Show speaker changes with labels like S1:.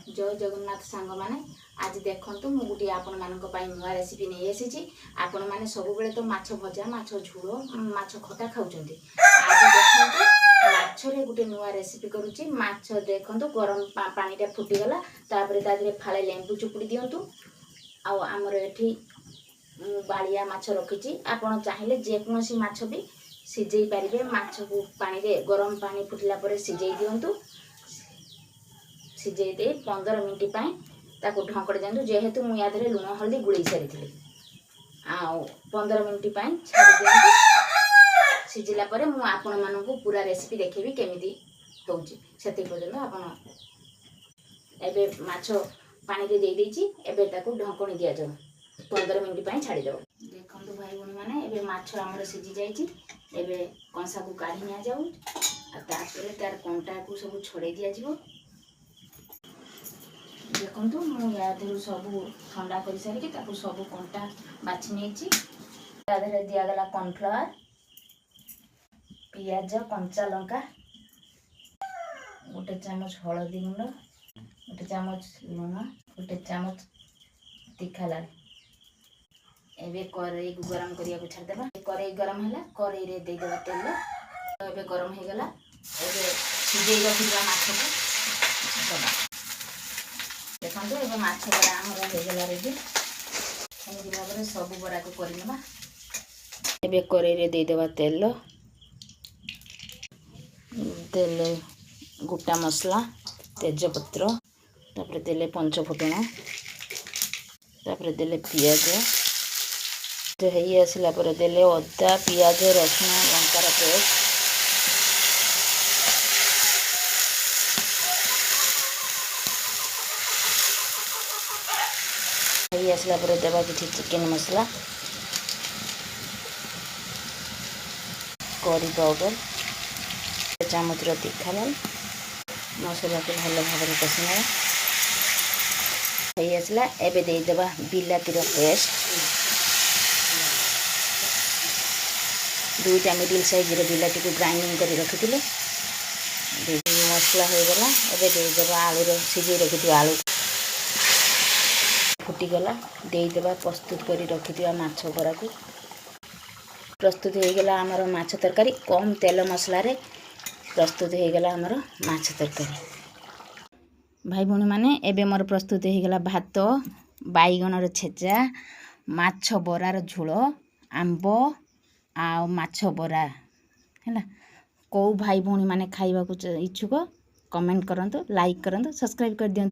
S1: जय जगन्नाथ सांग माने आज देखंतु मु गुटी आपण मानक पई नुवा रेसिपी नै एसिची। आपण माने सब बेले तो माछ भजा माछ झोलो माछ खटा खाउचंती। आज देखंतु माछ रे गुटे नुवा रेसिपी करूची। माछ देखंतु गरम पानी रे फुटी गला तापरे तादरे फाळे लेंबू चुपुड़ी दियंतु। आ हमर एठी बालिया माछ रखिची। आपण चाहिले जे कोनोसी माछ भी सिजेई परिबे। माछ को पानी रे गरम पानी फुटला परे सिजेई दियंतु। सिजेई दे 15 मिनिट पाई ताको ढंकड़ी दियंतु। जेहेतु मु यादरे लुण हल्दी गुळी सारिथिली आ 15 मिनिट पाई छाडी दियंतु। सिजिला परे मु आपण मानकु पूरा रेसिपी देखेबी केमिति होउची। सेति पर्यंत आपण एबे माछ पानी रे देई देची। एबे ताको ढंकणी दिया जाऊ 15 मिनिट पाई छाडी दो। देखंतु भाई बहन माने एबे माछ हमर सिजी जाईची। एबे कंसा को काढी निया जाऊ आ तापरे तार कंटा को सब छोड़े दिया जिवो। देखंतु मु यादेरु सब ठंडा करि सारी कि ताको सब कंटा बाछि नेची। तादरे दिया गला कॉर्नफ्लावर पियाज कंचा लंका गोटे चामच हळदी गुंड गोटे चामच लूण गोटे चामच तीखा लाल। एबे करेई को गरम करिया को छाड़ देबा। करेई गरम हैला करेई रे दे देबा तेल। एबे गरम हे गला एबे सिजेई रखिबा माछ को दबा। देखंतु एबे माछ बरा हमर हे गला रेडी। एमि भाबरे सब बरा को करि नेबा। एबे करेई रे दे देबा तेल। तेल गोटा मसला तेजपत्र तापरे देले पंच फुटण तापरे देले पियाज हेई आसला पर देले अदा पियाज रसुण लंकार पेस्ट हेई आसला पर देबा किछि चिकन मसला करी पाउडर चामच तीखा लाल मसला को भल भाव कषिना हेई आसला। एबे दे देबा बिलाती रो पेस्ट 2टा मिडिल साइज रे बिलाती को ग्राइंडिंग करी रखिथिले। मसला हो गला एबे दे देबा आलू रो सिजे रखिथिबा आलू फुटी गला दे देबा प्रस्तुत करी रखिथिबा माछ बरा को। प्रस्तुत हो गला हमर माछ तरकारी कम तेल मसला रे प्रस्तुत हो गला हमर माछ तरकारी। भाई भौणी माने एबे मोर प्रस्तुत हो गला भात बैगन रो छेचा माछ बरा रो झोल आंबो आ माछ बरा हैला। को भाई भौणी माने खाइबा को इच्छुक कमेंट करंतु लाइक करंतु सब्सक्राइब कर दियंतु।